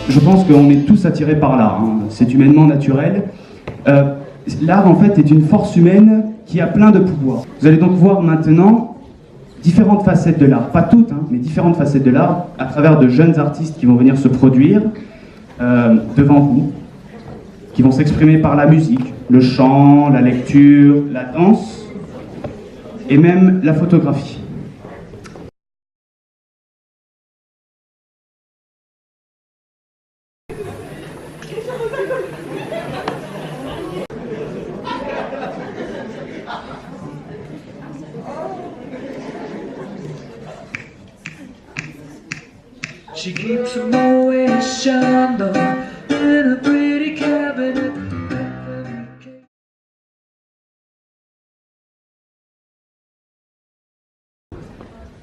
Je pense qu'on est tous attirés par l'art, hein. C'est humainement naturel. L'art, en fait, est une force humaine qui a plein de pouvoirs. Vous allez donc voir maintenant différentes facettes de l'art, pas toutes, hein, mais différentes facettes de l'art, à travers de jeunes artistes qui vont venir se produire devant vous, qui vont s'exprimer par la musique, le chant, la lecture, la danse, et même la photographie. She keeps a Moet Chandon in a pretty cabinet.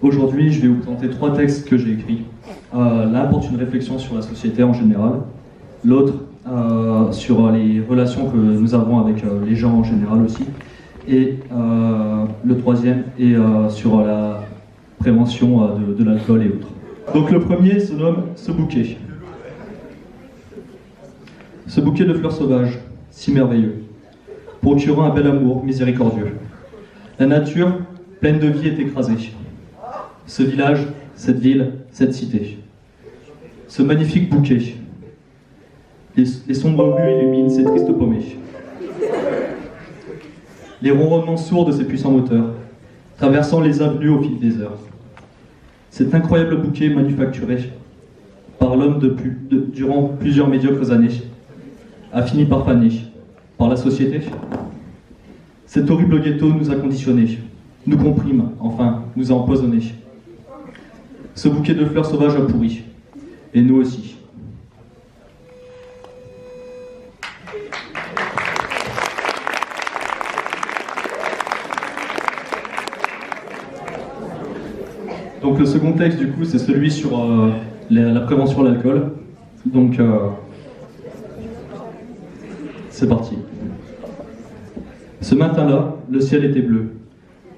Aujourd'hui, je vais vous présenter 3 textes que j'ai écrits. L'un porte une réflexion sur la société en général, l'autre sur les relations que nous avons avec les gens en général aussi, et le troisième est sur la prévention de l'alcool et autres. Donc le premier se nomme « Ce bouquet ». Ce bouquet de fleurs sauvages, si merveilleux, procurant un bel amour miséricordieux. La nature, pleine de vie, est écrasée. Ce village, cette ville, cette cité. Ce magnifique bouquet. Les sombres rues illuminent ces tristes paumées. Les ronronnements sourds de ces puissants moteurs, traversant les avenues au fil des heures. Cet incroyable bouquet manufacturé par l'homme durant plusieurs médiocres années a fini par faner par la société. Cet horrible ghetto nous a conditionnés, nous comprime, enfin, nous a empoisonnés. Ce bouquet de fleurs sauvages a pourri, et nous aussi. Donc le second texte, du coup, c'est celui sur la prévention de l'alcool. Donc, c'est parti. Ce matin-là, le ciel était bleu,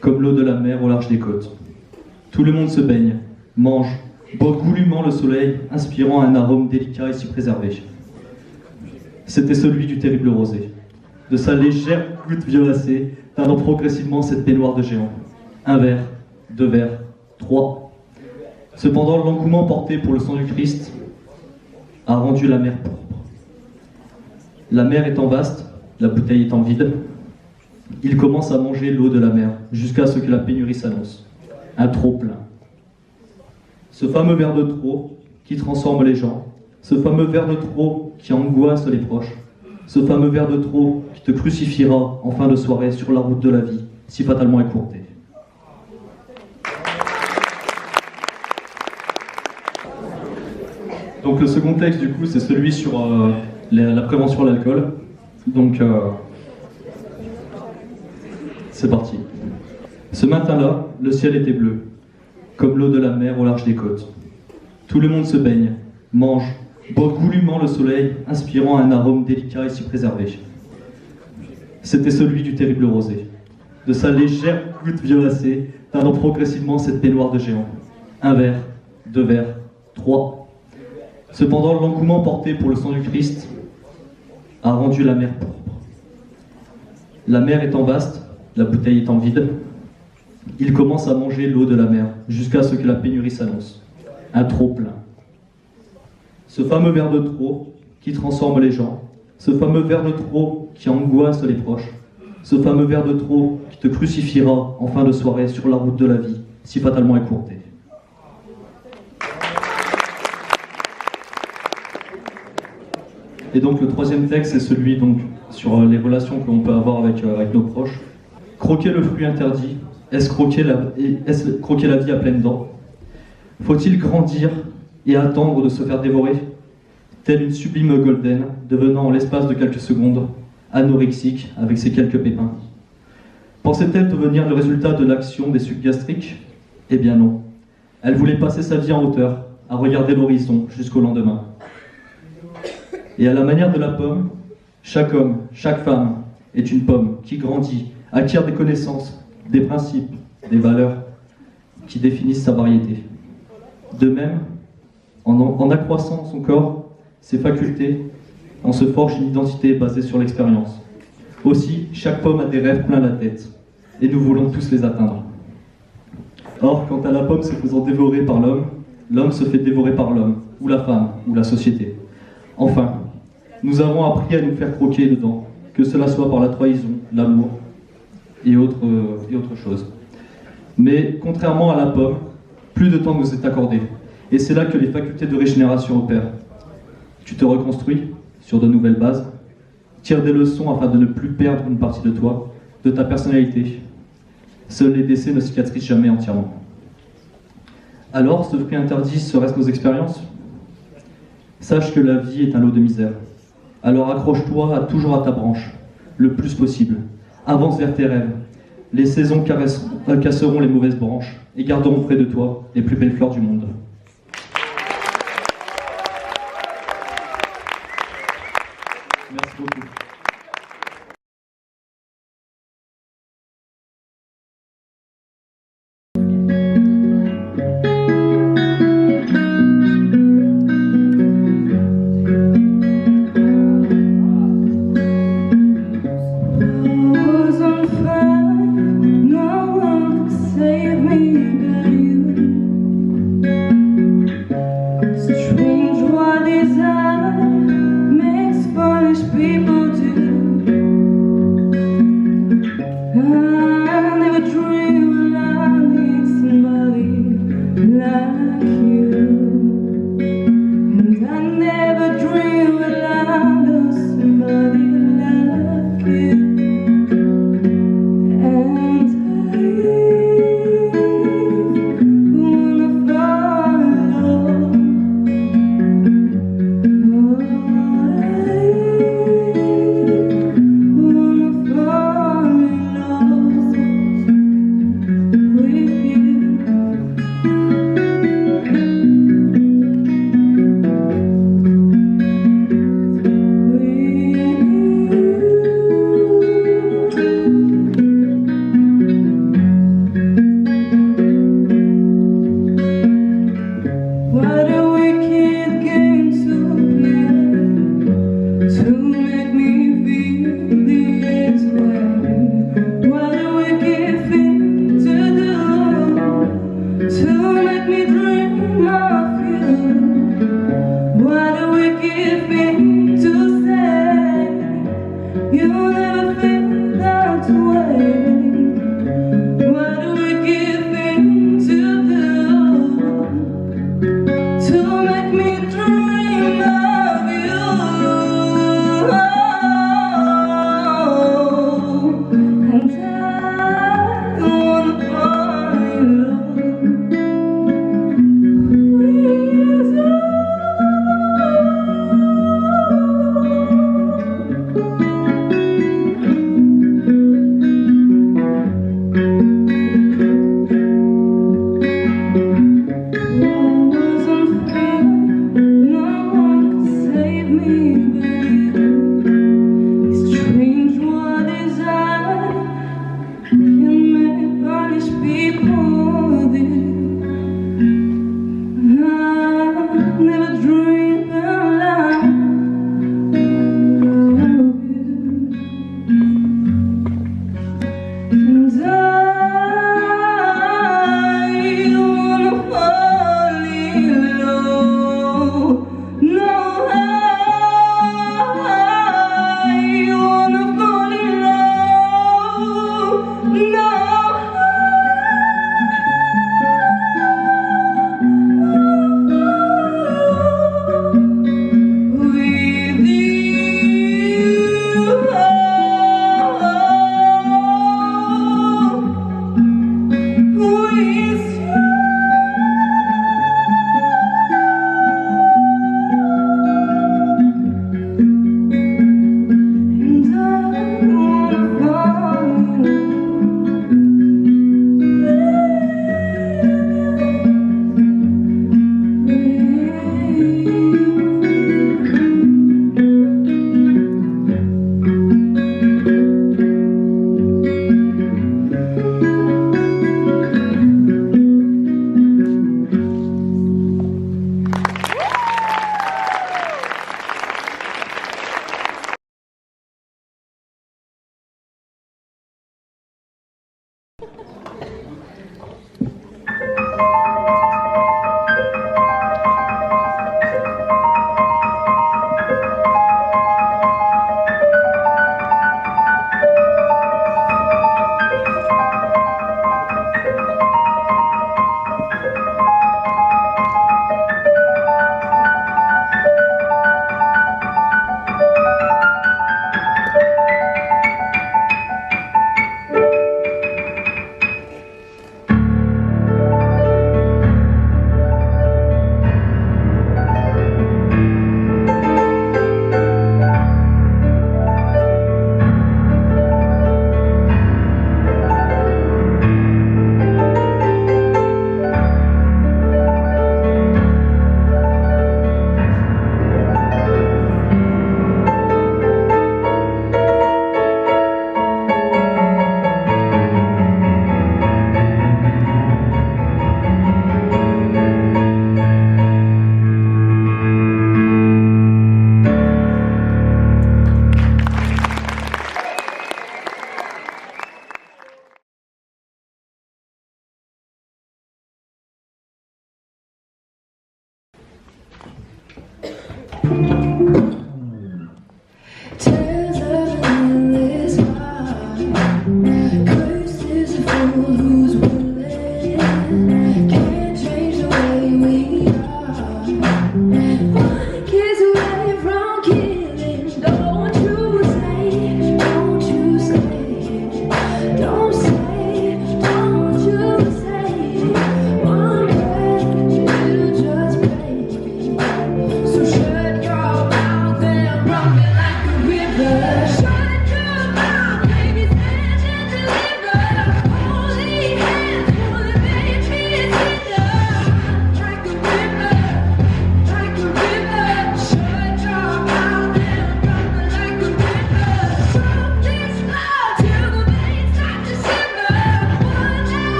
comme l'eau de la mer au large des côtes. Tout le monde se baigne, mange, boit goulûment le soleil, inspirant un arôme délicat et si préservé. C'était celui du terrible rosé. De sa légère goutte violacée, teindant progressivement cette baignoire de géant. Un verre, 2 verres, 3. Cependant, l'engouement porté pour le sang du Christ a rendu la mer pourpre. La mer étant vaste, la bouteille étant vide, il commence à manger l'eau de la mer, jusqu'à ce que la pénurie s'annonce. Un trop-plein. Ce fameux verre de trop qui transforme les gens, ce fameux verre de trop qui angoisse les proches, ce fameux verre de trop qui te crucifiera en fin de soirée sur la route de la vie, si fatalement écourtée. Donc le second texte, du coup, c'est celui sur la prévention de l'alcool. Donc, c'est parti. Ce matin-là, le ciel était bleu, comme l'eau de la mer au large des côtes. Tout le monde se baigne, mange, boit goulûment le soleil, inspirant un arôme délicat et si préservé. C'était celui du terrible rosé. De sa légère goutte violacée, teindant progressivement cette baignoire de géant. Un verre, 2 verres, 3. Cependant, l'engouement porté pour le sang du Christ a rendu la mer pourpre. La mer étant vaste, la bouteille étant vide, il commence à manger l'eau de la mer, jusqu'à ce que la pénurie s'annonce. Un trop-plein. Ce fameux verre de trop qui transforme les gens, ce fameux verre de trop qui angoisse les proches, ce fameux verre de trop qui te crucifiera en fin de soirée sur la route de la vie, si fatalement écourtée. Et donc le troisième texte, c'est celui donc, sur les relations que l'on peut avoir avec nos proches. Croquer le fruit interdit, est-ce croquer la vie à pleines dents? Faut-il grandir et attendre de se faire dévorer? Telle une sublime golden, devenant en l'espace de quelques secondes, anorexique avec ses quelques pépins. Pensait-elle devenir le résultat de l'action des sucs gastriques? Eh bien non. Elle voulait passer sa vie en hauteur, à regarder l'horizon jusqu'au lendemain. Et à la manière de la pomme, chaque homme, chaque femme est une pomme qui grandit, acquiert des connaissances, des principes, des valeurs qui définissent sa variété. De même, en accroissant son corps, ses facultés, on se forge une identité basée sur l'expérience. Aussi, chaque pomme a des rêves plein la tête, et nous voulons tous les atteindre. Or, quant à la pomme se faisant dévorer par l'homme, l'homme se fait dévorer par l'homme, ou la femme, ou la société. Enfin, nous avons appris à nous faire croquer dedans, que cela soit par la trahison, l'amour et autre chose. Mais contrairement à la pomme, plus de temps nous est accordé, et c'est là que les facultés de régénération opèrent. Tu te reconstruis sur de nouvelles bases, tire des leçons afin de ne plus perdre une partie de toi, de ta personnalité. Seuls les décès ne cicatrisent jamais entièrement. Alors, ce fruit interdit serait-ce nos expériences? Sache que la vie est un lot de misère. Alors accroche-toi toujours à ta branche, le plus possible. Avance vers tes rêves. Les saisons casseront les mauvaises branches et garderont près de toi les plus belles fleurs du monde. Merci beaucoup.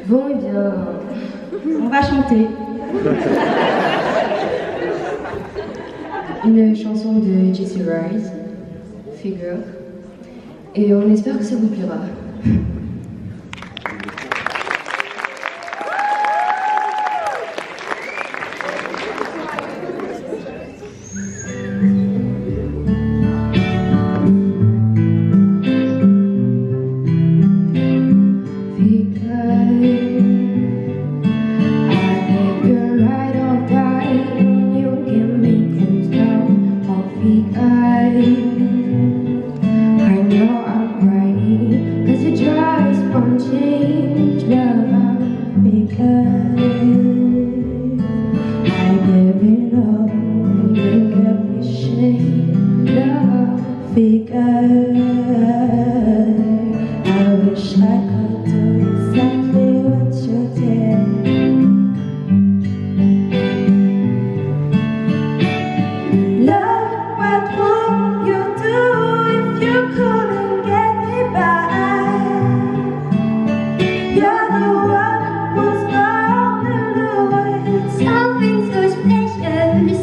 Bon, eh bien, on va chanter. Une chanson de Jessie Rise, Figure. Et on espère que ça vous plaira.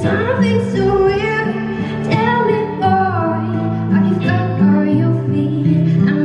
Something so real. Tell me, boy, how you felt, how you feel.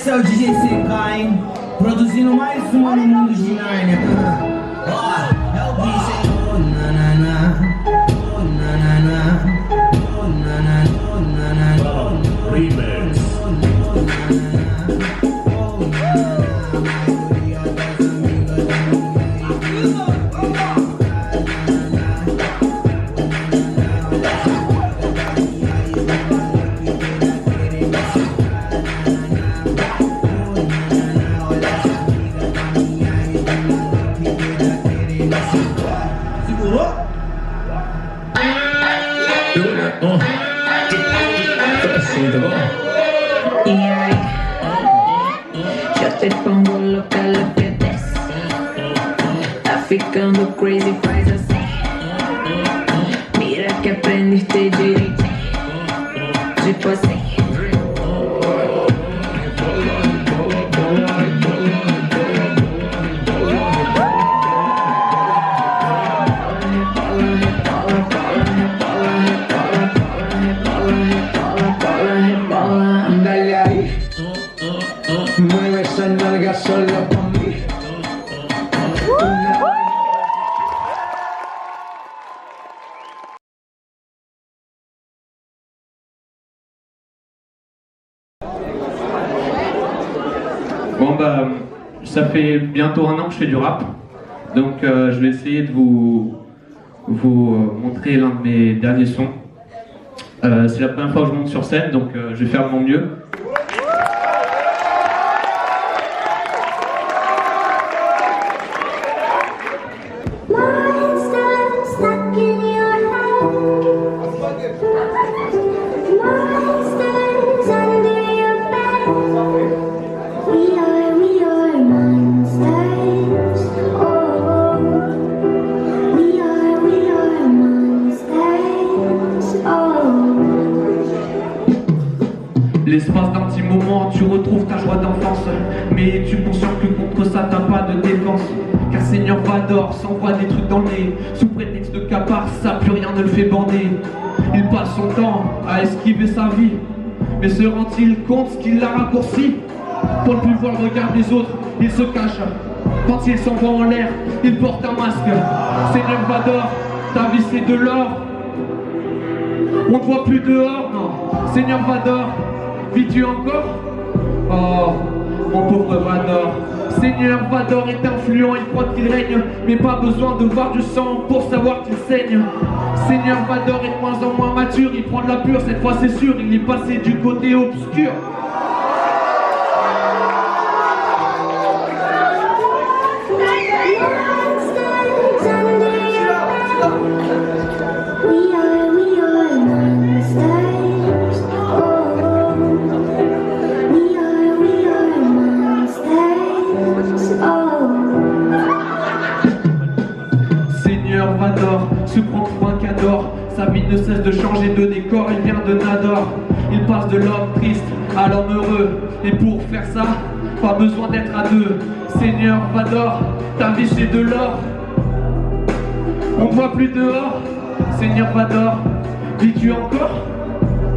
Esse é o DJ CK, hein? Produzindo mais uma no mundo de Narnia. Ó, é o bicho, hein? Oh, nanana. Oh, nanana. Oh, nanana. Oh, nanana. Remix. Oh, nanana. Oh, nanana. A maioria das amigas da minha Yo te pongo loca lo que desce. Tá ficando crazy, faz assim. Mira que aprendiste direito. Tipo assim. Dale ahí, mueve esa nalga solo pa' mí. Bon bah, ça fait bientôt 1 an que je fais du rap, donc je vais essayer de vous montrer l'un de mes derniers sons. C'est la première fois que je monte sur scène, donc je vais faire de mon mieux. L'espace d'un petit moment, tu retrouves ta joie d'enfance. Mais es-tu conscient que contre ça t'as pas de défense? Car Seigneur Vador s'envoie des trucs dans le nez. Sous prétexte de capard, ça plus rien ne le fait bander. Il passe son temps à esquiver sa vie. Mais se rend-il compte ce qu'il a raccourci? Pour ne plus voir le regard des autres, il se cache. Quand il s'envoie en l'air, il porte un masque. Seigneur Vador, ta vie c'est de l'or. On ne voit plus dehors, non. Seigneur Vador, vis-tu encore? Oh, mon pauvre Vador. Seigneur Vador est influent, il croit qu'il règne, mais pas besoin de voir du sang pour savoir qu'il saigne. Seigneur Vador est de moins en moins mature, il prend de la pure, cette fois c'est sûr, il est passé du côté obscur. Vador se prend pour un cador. Sa vie ne cesse de changer de décor. Il vient de Nador. Il passe de l'homme triste à l'homme heureux. Et pour faire ça, pas besoin d'être à deux. Seigneur Vador, ta vie c'est de l'or. On ne voit plus dehors. Seigneur Vador, vis-tu encore?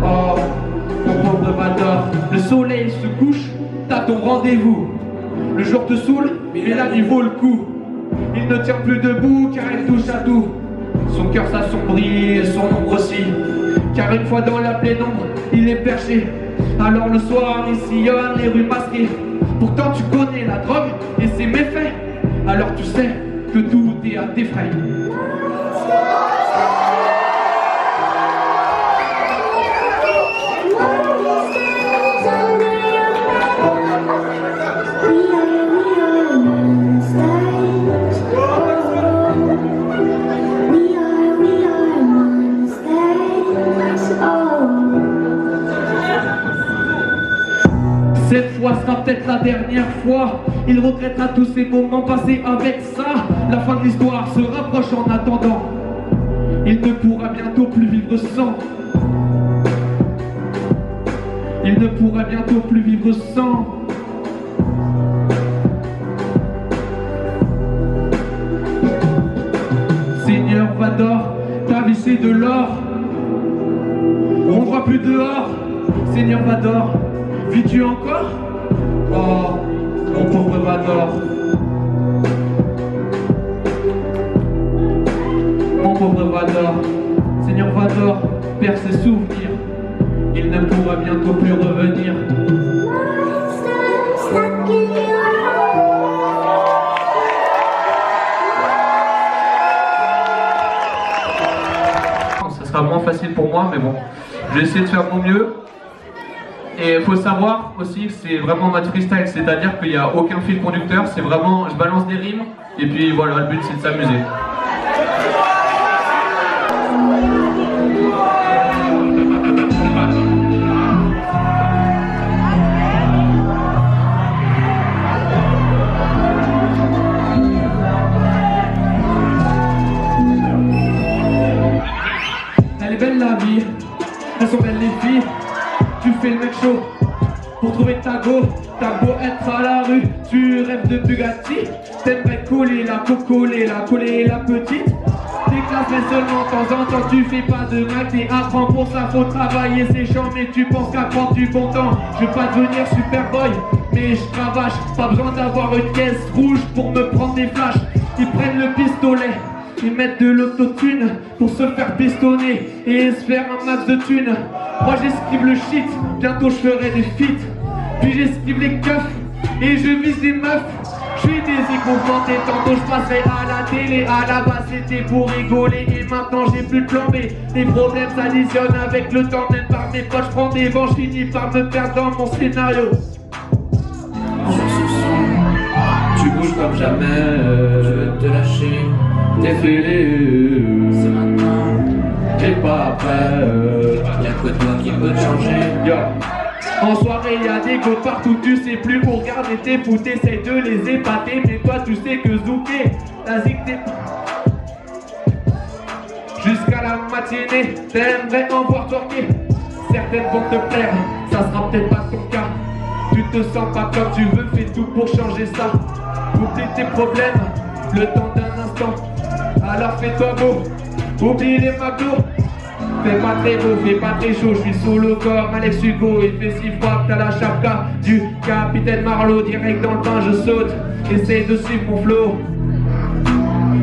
Oh, mon pauvre Vador. Le soleil se couche, t'as ton rendez-vous. Le jour te saoule, mais la nuit vaut le coup. Il ne tient plus debout car il touche à tout. Son cœur s'assombrit et son ombre aussi. Car une fois dans la pénombre, il est perché. Alors le soir, il sillonne les rues masquées. Pourtant tu connais la drogue et ses méfaits. Alors tu sais que tout est à tes frais. Cette fois sera peut-être la dernière fois. Il regrettera tous ces moments passés avec ça. La fin de l'histoire se rapproche en attendant. Il ne pourra bientôt plus vivre sans. Il ne pourra bientôt plus vivre sans. Seigneur Vador, ta vie c'est de l'or. On ne voit plus dehors. Seigneur Vador, vis-tu encore? Oh, mon pauvre Vador. Mon pauvre Vador. Seigneur Vador perd ses souvenirs. Il ne pourra bientôt plus revenir. Ça sera moins facile pour moi, mais bon, je vais essayer de faire mon mieux. Et il faut savoir aussi que c'est vraiment mode freestyle, c'est-à-dire qu'il n'y a aucun fil conducteur, c'est vraiment, je balance des rimes, et puis voilà, le but c'est de s'amuser. Elle est belle la vie, elles sont belles les filles. Tu fais le mec chaud pour trouver ta go. T'as beau être à la rue, tu rêves de Bugatti. T'aimerais coller la coller la petite. T'éclates mais seulement de temps en temps. Tu fais pas de mal, t'es apprends pour ça. Faut travailler c'est chiant mais tu penses qu'à prendre du bon temps. Je veux pas devenir Superboy mais je cravache. Pas besoin d'avoir une caisse rouge pour me prendre des flashs. Ils prennent le pistolet, ils mettent de l'autotune pour se faire pistonner et se faire un max de thunes. Moi j'esquive le shit, bientôt je ferai des feats. Puis j'esquive les keufs et je vise des meufs. Je suis déséconforté, tantôt je passerai à la télé. À la base c'était pour rigoler et maintenant j'ai plus de plan B. Les problèmes s'additionnent avec le temps, même par mes potes je prends des vents. Je finis par me perdre dans mon scénario. Sur ce son, tu bouges comme jamais. Je veux te lâcher, T'es fêlé, c'est maintenant. t'es pas prêt. Y'a que toi qui peut te changer. Yo. En soirée y'a des go partout, tu sais plus où regarder tes fous, t'essayes de les épater, mais toi tu sais que zouker, la zig t'es... Jusqu'à la matinée, t'aimerais en voir twerker. Certaines vont te plaire, ça sera peut-être pas ton cas. Tu te sens pas comme tu veux, fais tout pour changer ça. Oublie tes problèmes, le temps d'un instant. Alors fais-toi beau, oublie les McDo. Fais pas très beau, fais pas très chaud, je suis sous le corps, Alex Hugo. Il fait si froid que t'as la chapka du capitaine Marlowe. Direct dans le bain, je saute, essaye de suivre mon flow.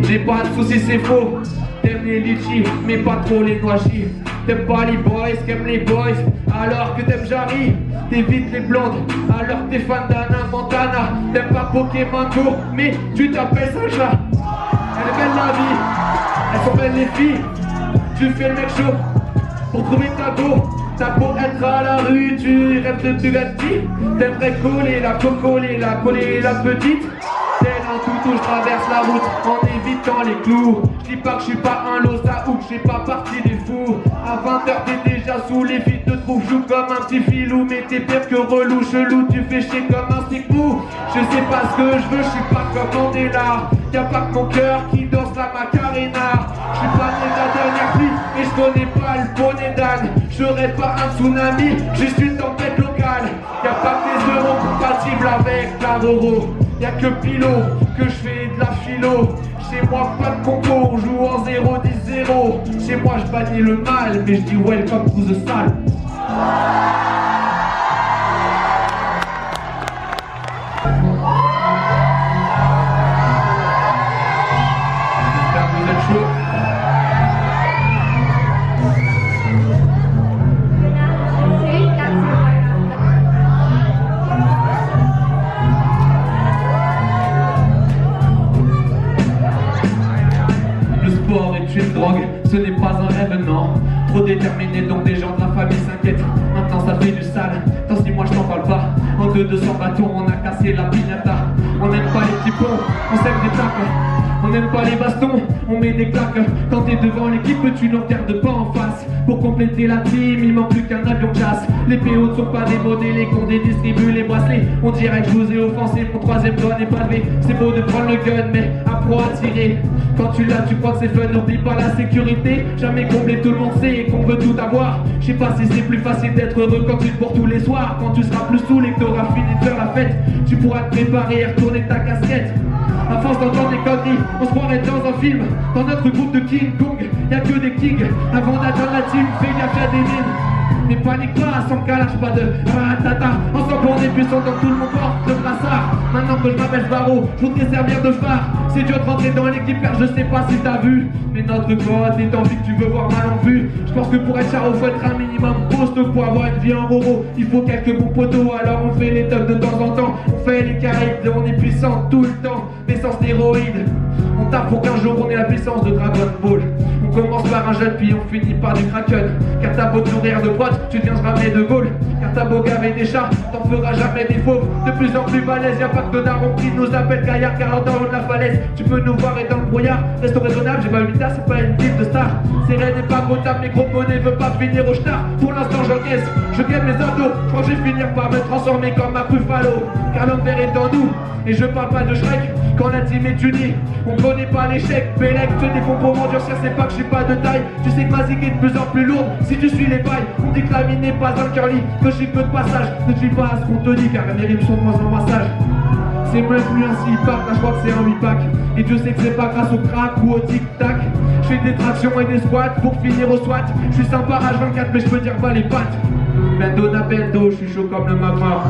J'ai pas de soucis, c'est faux. T'aimes les litchis, mais pas trop les noachis. T'aimes pas les boys, qu'aiment les boys, alors que t'aimes Jarry. T'évites les blondes, alors que t'es fan d'Anna Montana. T'aimes pas Pokémon Go, mais tu t'appelles Sacha. Elle est belle la vie, elles sont belles les filles. Tu fais le mec chaud pour trouver ta go. T'as beau être à la rue, tu rêves de Bugatti. T'aimerais coller la petite. Tel un toutou, je traverse la route en évitant les clous. Je dis pas que je suis pas un losa ou que je fais pas partie des fous. À 20h t'es déjà sous les filles te trouvent. Joue comme un petit filou, mais t'es pire que relou, chelou. Tu fais chier comme un stick mou. Je sais pas ce que je veux, je suis pas comme Mandela. Y'a pas que mon cœur qui danse la Macarena. Je suis pas né de la dernière pluie et je connais pas le bonnet d'âne. Je serais pas un tsunami, juste une tempête locale. Y'a pas que des euros compatibles avec la Roro. Y'a que Pilo, que je fais de la philo. Chez moi pas de compo, on joue en 0-10-0. Chez moi je bannis le mal, mais je dis welcome to the salle. J'espère que vous êtes chaud. Le sport est une drogue, ce n'est pas un rêve, non. Trop déterminé, donc des gens de la famille s'inquiètent. Maintenant ça fait du sale, tant si moi je t'en parle pas. En 200 bâtons, on a cassé la piñata. On n'aime pas les petits ponts, on sème des tapes. On n'aime pas les bastons, on met des claques. Quand t'es devant l'équipe, tu ne regardes pas en face. Pour compléter la team, il manque plus qu'un avion de chasse. Les PO ne sont pas des monnaies, les cons distribuent les bracelets. On dirait que je vous ai offensé, mon troisième doigt n'est pas levé. C'est beau de prendre le gun, mais apprends à tirer. Quand tu l'as, tu crois que c'est fun, n'oublie pas la sécurité. Jamais comblé, tout le monde sait qu'on veut tout avoir. Je sais pas si c'est plus facile d'être heureux quand tu te bourres tous les soirs. Quand tu seras plus saoul et que t'auras fini de faire la fête, tu pourras te préparer et retourner ta casquette. À force d'entendre des conneries, on se croirait dans un film. Dans notre groupe de King Kong, y'a que des kings. Avant d'atteindre la team, fais gaffe à des mines. Mais panique pas, sans calage, pas de ratata. Ensemble on est puissant dans tout le monde porte le brassard. Maintenant que je m'appelle Barreau, je voudrais servir de phare. C'est dur de rentrer dans l'équipe, je sais pas si t'as vu. Mais notre code est en vie que tu veux voir mal en vue. Je pense que pour être charo, faut être un minimum costaud. Pour avoir une vie en roro, il faut quelques bons poteaux. Alors on fait les teufs de temps en temps, on fait les Caraïbes, on est puissant tout le temps. Naissance stéroïdes, on tape pour qu'un jour on ait la puissance de Dragon Ball. On commence par un jeune puis on finit par du Kraken. Car t'as beau te nourrir de potes, tu deviendras ramener de Gaulle. Car t'as beau gaver des chats, t'en feras jamais des fauves. De plus en plus balèze, y'a pas que de darons qui nous appellent gaillard. Car en haut de la falaise, tu peux nous voir et dans le brouillard. Restons raisonnables, j'ai pas 8 tas, c'est pas une ville de stars. C'est raide et pas potable, mais gros bonnet veut pas finir au star. Pour l'instant j'encaisse, je gagne mes abdos. Je crois que je vais finir par me transformer comme un Buffalo. Car l'homme vert est en nous, et je parle pas de Shrek. Quand la team est unie, on connaît pas l'échec. Bélec, te défends pour m'endurcir, c'est pas que je suis pas de taille. Tu sais que ma zig est de plus en plus lourde si tu suis les bails. On dit que la mine n'est pas un curly, que je suis que de passage. Ne suis pas à ce qu'on te dit car mes rimes sont de moins en moins sages. C'est même plus un 6-pack, là je crois que c'est un 8-pack. Et Dieu sait que c'est pas grâce au crack ou au tic-tac. Je fais des tractions et des squats pour finir au SWAT. Je suis sympa H24 mais je peux dire pas les pattes. Bendo na bendo, je suis chaud comme le magma.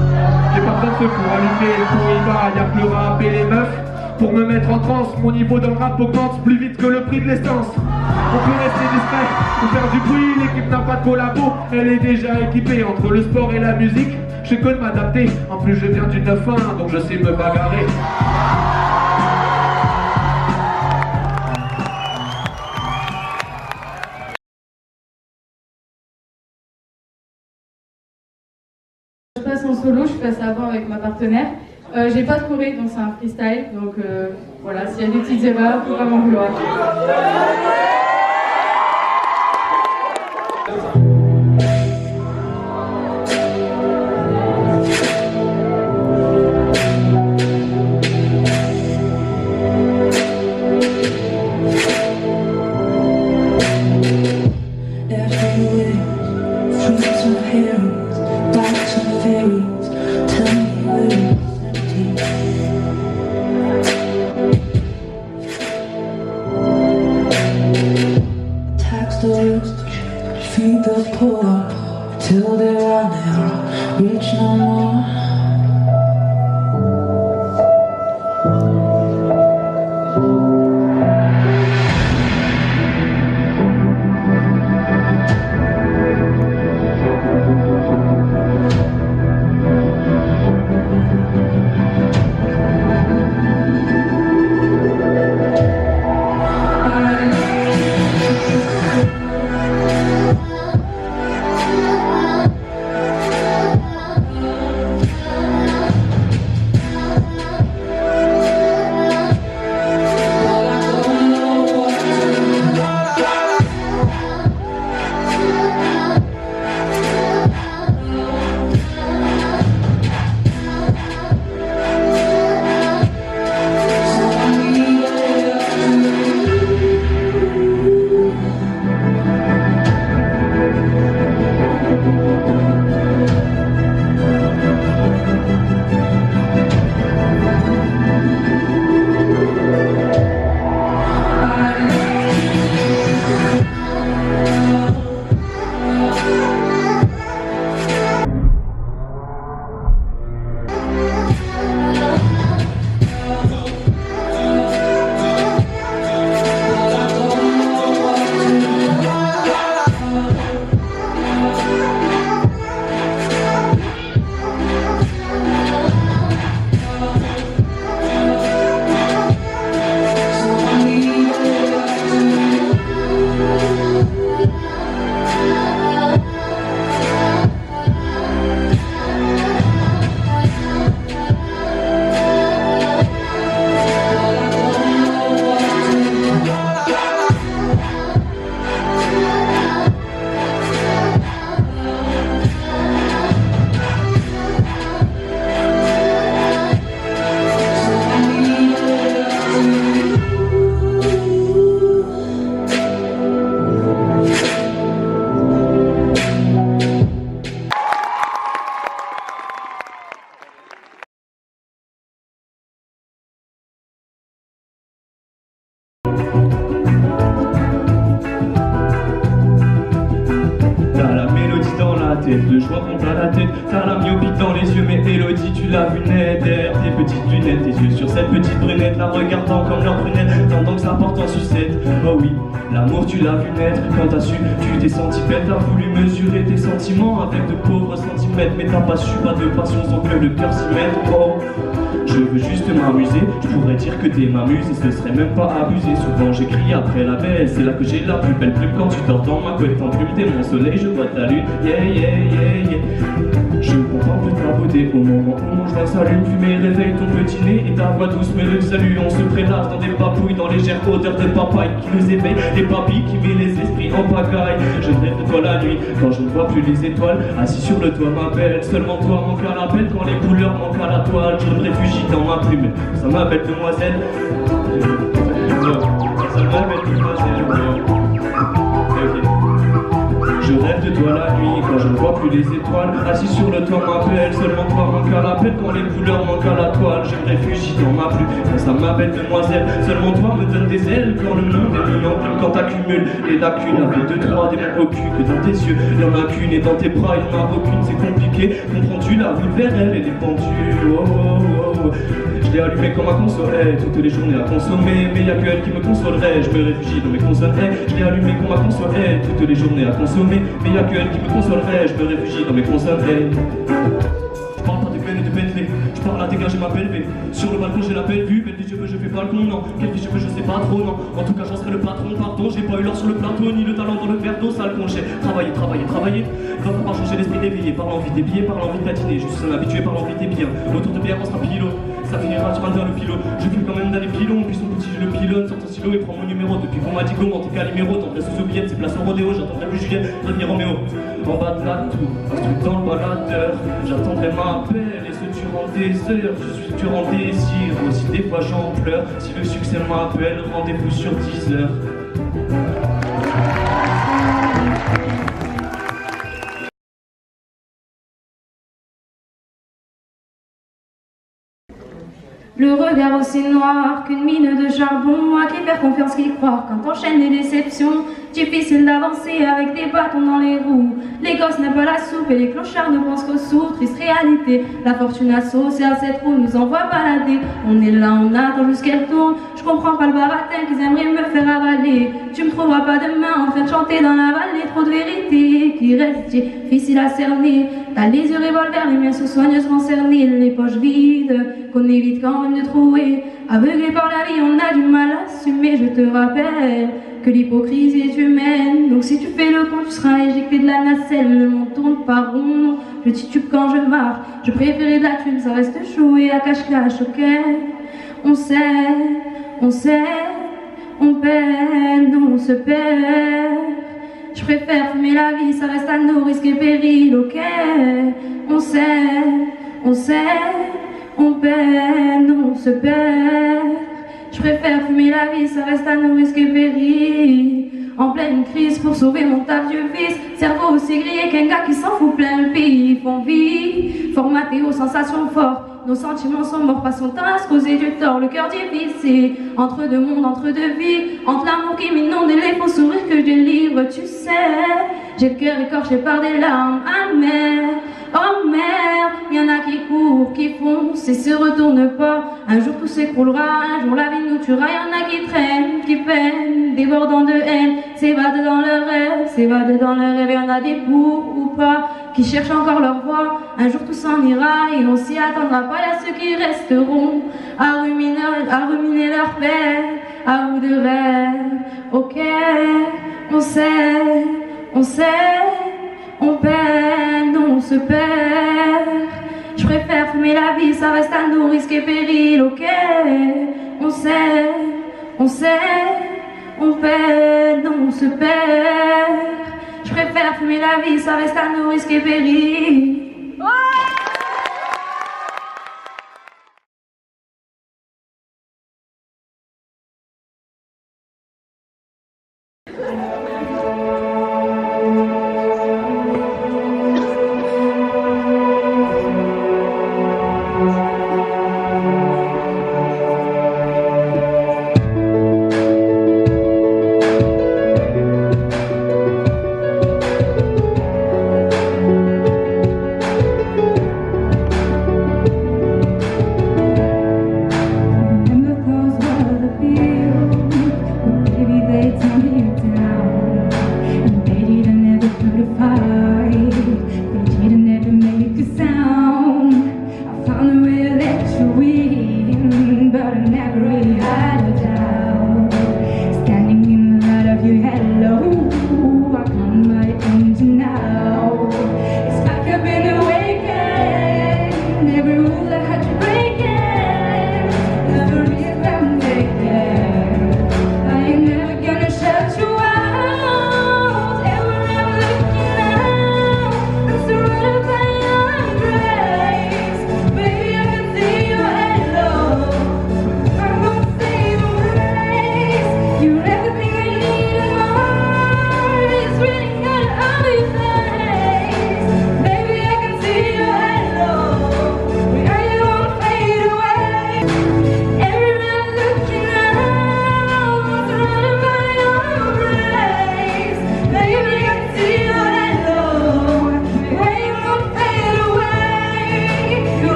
J'ai pas besoin de feu pour allumer le coup il va. Y'a que le rap et les meufs pour me mettre en transe. Mon niveau dans le rap augmente plus vite que le prix de l'essence. On peut rester discret ou faire du bruit, l'équipe n'a pas de collabo. Elle est déjà équipée entre le sport et la musique. Je sais que de m'adapter, en plus je viens du 9-1 donc je sais me bagarrer. Je passe en solo, je passe avant avec ma partenaire. J'ai pas de choré, donc c'est un freestyle. Donc voilà, s'il y a des petites erreurs, faut pas m'en vouloir. Feed the poor till they're on their reach no more. tête, le joint monte à la tête, t'as la myopie dans les yeux, mais Elodie tu l'as vu naître, derrière tes petites lunettes, tes yeux sur cette petite brunette, la regardant comme leur brunette, tendant que ça porte en sucette. Oh oui, l'amour tu l'as vu naître, quand t'as su, tu t'es senti bête, t'as voulu mesurer tes sentiments avec de pauvres centimètres, mais t'as pas su, pas de passion sans que le cœur s'y mette. Oh, je veux juste m'amuser, je pourrais dire que t'es ma muse et ce serait même pas abusé. Souvent j'écris après la baisse, c'est là que j'ai la plus belle plume. Quand tu dors dans ma couette en plume, t'es mon soleil, je vois ta lune, yeah yeah yeah yeah. Je contemple ta beauté au moment où mon joint s'allume. Fumée réveille ton petit nez et ta voix douce me le salue. On se prélasse dans des papouilles, dans légère odeur de papaye qui nous éveille, des papilles qui met les esprits en pagaille. Je rêve de toi la nuit, quand je ne vois plus les étoiles. Assis sur le toit ma belle, seulement toi manque à l'appel. Quand les couleurs manquent à la toile, je me réfugie dans ma plume. Ça m'appelle demoiselle. Ça m'appelle demoiselle. Je rêve de toi la nuit, quand je ne vois plus les étoiles. Assis sur le toit m'appelle, seulement toi manque à l'appel. Quand les couleurs manquent à la toile, je me réfugie dans ma plume. Quand ça m'appelle demoiselle, seulement toi me donne des ailes. Quand le monde est mis en plume, quand t'accumules les lacunes avec 2-3 démons au cul. Que dans tes yeux, y'en a qu'une, et dans tes bras, y'en a aucune. C'est compliqué, comprends-tu la route vers elle et les pendules. Oh oh oh. Je l'ai allumé comme un console, toutes les journées à consommer. Mais y'a que elle qui me consolerait, je me réfugie dans mes consonnes. Je l'ai allumé comme un console, toutes les journées à consommer. Mais y'a que elle qui me consolerait, je me réfugie dans mes consonnes. Je parle pas de peine et de Bentley, je parle à dégager ma belle V. Sur le balcon j'ai la belle vue, belle vie je veux, je fais pas le con, non. Quelle vie je veux, je sais pas trop, non. En tout cas j'en serai le patron, pardon. J'ai pas eu l'or sur le plateau, ni le talent dans le verre d'eau, sale con. J'ai travaillé, travaillé, travaillé. Va falloir changer l'esprit d'éveillé, par l'envie des billets, par l'envie de patiner. Je suis un habitué par l'envie des biens. Autour de bière on sera pilot, ça finira sur un le philo. Je fume quand même dans les pilons, puis son petit je le pilonne. Sort ton stylo et prends mon numéro. Depuis qu'on m'a dit go, en tout cas numéro. T'entrais sous billette, c'est place au rodéo. J'attendrai plus Juliette, revenir Roméo. En bas de la tour, un truc dans le baladeur. J'attendrai ma belle et ce durant des heures. Je suis durant désir, aussi des fois j'en pleure. Si le succès m'appelle, rendez-vous sur 10 heures. Le regard aussi noir qu'une mine de charbon, à qui faire confiance, qui croire quand t'enchaînes les déceptions. Difficile d'avancer avec des bâtons dans les roues. Les gosses n'aiment pas la soupe et les clochards ne pensent qu'aux sous. Triste réalité, la fortune associée à cette roue nous envoie balader. On est là, on attend jusqu'elle tourne. Je comprends pas le baratin qu'ils aimeraient me faire avaler. Tu me trouveras pas demain en train de chanter dans la vallée. Trop de vérité qui reste difficile à cerner. T'as les yeux revolver, les miens sont soigneusement cernés. Les poches vides, qu'on évite quand même de trouver. Aveuglé par la vie, on a du mal à assumer. Je te rappelle que l'hypocrisie est humaine. Donc si tu fais le con, tu seras éjecté de la nacelle. Le monde tourne pas rond, je titube quand je marche. Je préférais de la thune, ça reste chaud et à cache-cache, ok. On sait, on sait, on peine, on se perd. Je préfère fumer la vie, ça reste à nos risques et périls, ok. On sait, on sait, on peine, on se perd. Je préfère fumer la vie, ça reste à nos risques et périls. En pleine crise pour sauver mon tas vieux fils. Cerveau aussi grillé qu'un gars qui s'en fout plein le pays. Ils font vie, formaté aux sensations fortes. Nos sentiments sont morts, passons temps à se causer du tort. Le cœur divisé, entre deux mondes, entre deux vies. Entre l'amour qui m'inonde et les faux sourires que je délivre. Tu sais, j'ai le cœur écorché par des larmes amères. Oh merde, y'en a qui courent, qui foncent et se retournent pas. Un jour tout s'écroulera, un jour la vie nous tuera. Y'en a qui traînent, qui peinent, débordant de haine, s'évadent dans leurs rêves, s'évadent dans leurs rêves. Y'en a des pour ou pas, qui cherchent encore leur voie. Un jour tout s'en ira et on s'y attendra pas. Y'a ceux qui resteront à ruminer leur peine, à bout de rêve. Ok, on sait, on sait, on peine, on se perd. Je préfère fumer la vie, ça reste à nos risques et périls, ok. On sait, on sait, on peine, on se perd. Je préfère fumer la vie, ça reste à nos risques et périls.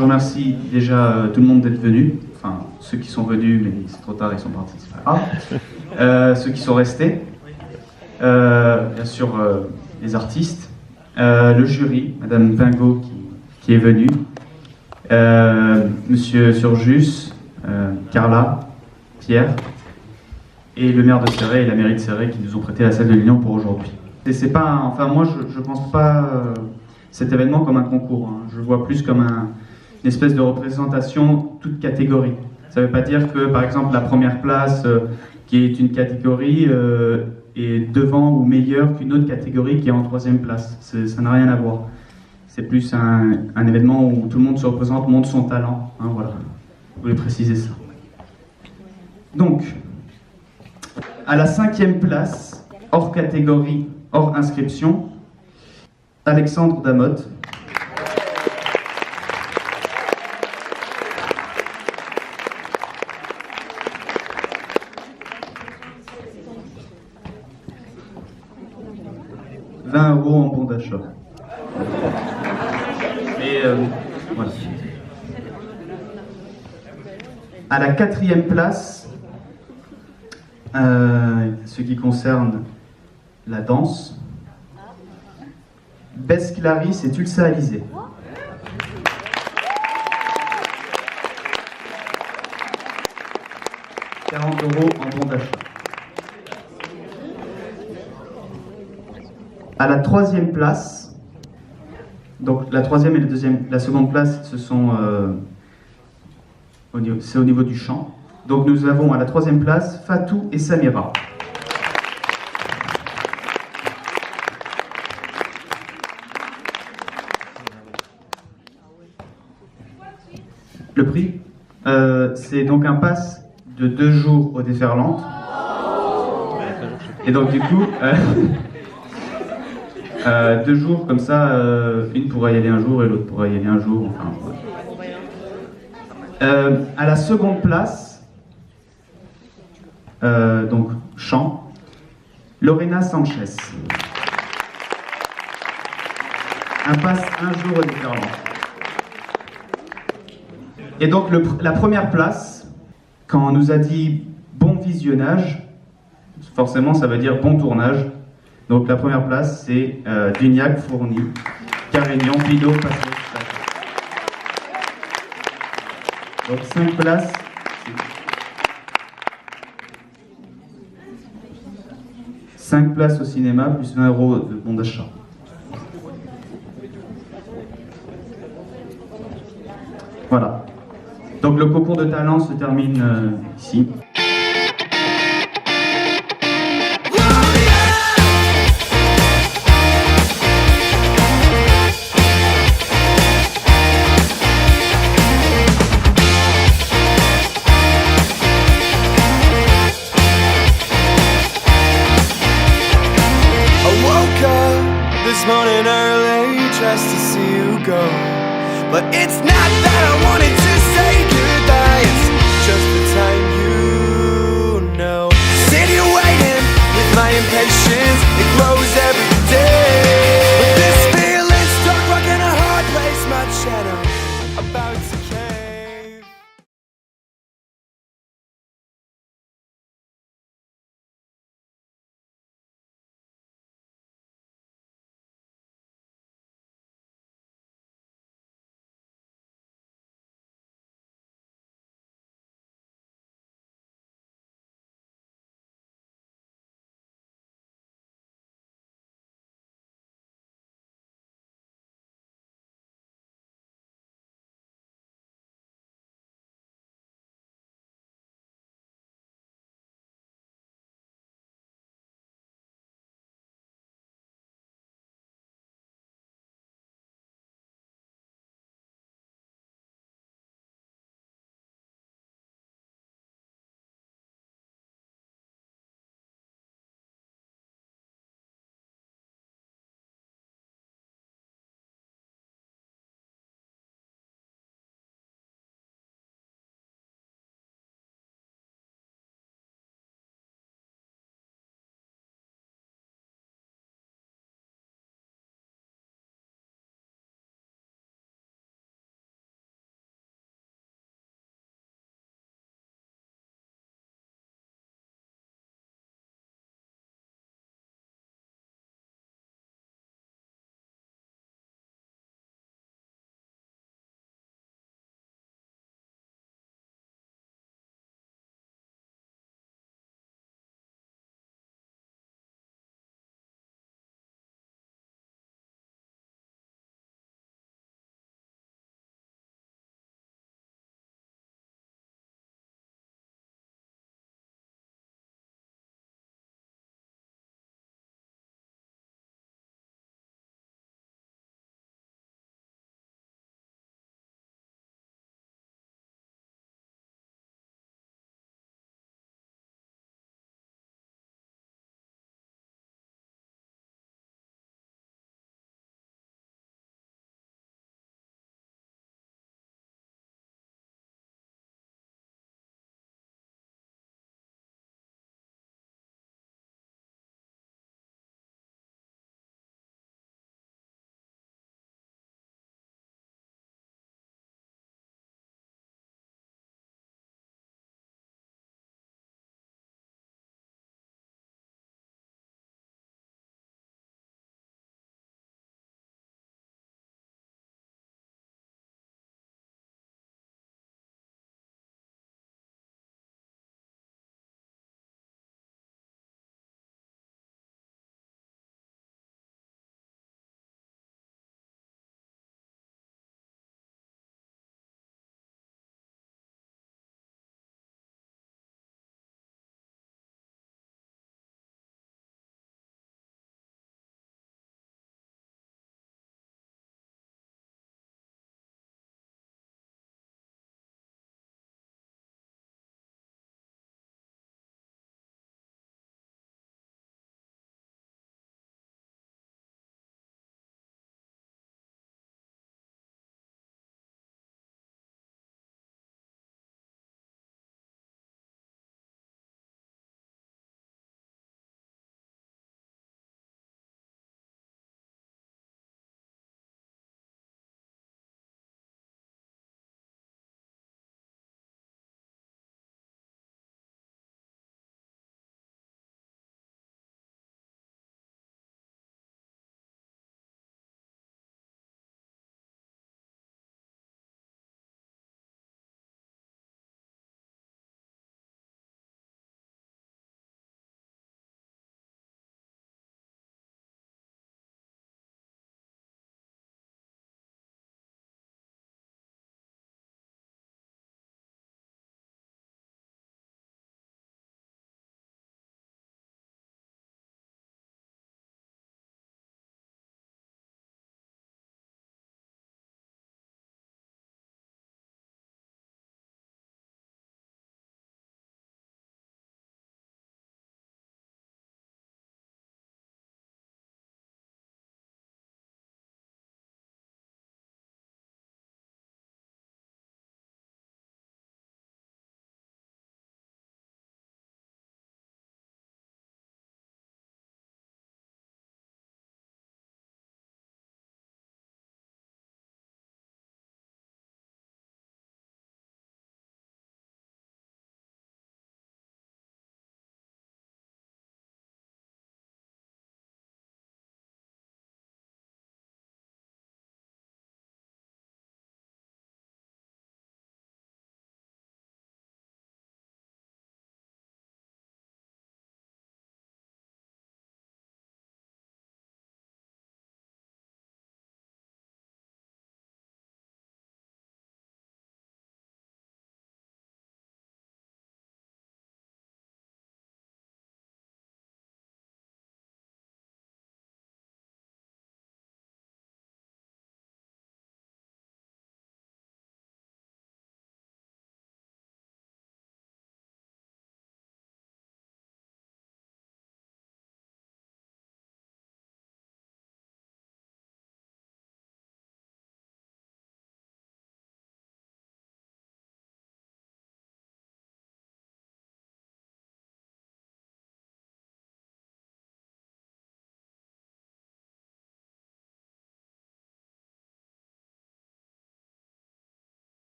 je remercie déjà tout le monde d'être venu. Enfin, ceux qui sont venus, mais c'est trop tard, ils sont partis, c'est pas grave. Ceux qui sont restés. Bien sûr, les artistes. Le jury, Madame Pingot qui est venue. Monsieur Surjus, Carla, Pierre. Et le maire de Céret et la mairie de Céret qui nous ont prêté la salle de Lyon pour aujourd'hui. Et c'est pas, enfin moi je pense pas cet événement comme un concours. Hein. Je le vois plus comme une espèce de représentation toute catégorie. Ça veut pas dire que par exemple la première place qui est une catégorie est devant ou meilleure qu'une autre catégorie qui est en troisième place. Ça n'a rien à voir. C'est plus un événement où tout le monde se représente, montre son talent. Hein, voilà. Je voulais préciser ça. Donc, à la 5e place, hors catégorie, hors inscription, Alexandre Damotte. « 20 € en bon d'achat. » Et voilà. À la 4e place, ce qui concerne la danse, Bess Clarisse et Tulsa Alizé. « 40 € en bon d'achat. » À la 3e place, donc la 3e et la seconde place, c'est au niveau du chant. Donc nous avons à la 3e place Fatou et Samira. Le prix, c'est donc un pass de 2 jours au Déferlante. Et donc du coup, 2 jours comme ça, une pourra y aller un jour et l'autre pourra y aller un jour. Enfin, ouais. À la seconde place, donc chant, Lorena Sanchez. Un pass un jour au Déferlante. Et donc la première place, quand on nous a dit bon visionnage, forcément ça veut dire bon tournage. Donc la première place c'est Dignac, Fourny, Carignan, Pinot, Passé. Donc 5 places. 5 places au cinéma plus 20 € de bon d'achat. Voilà. Donc le concours de talent se termine ici. I woke up this morning early just to see you go, but it's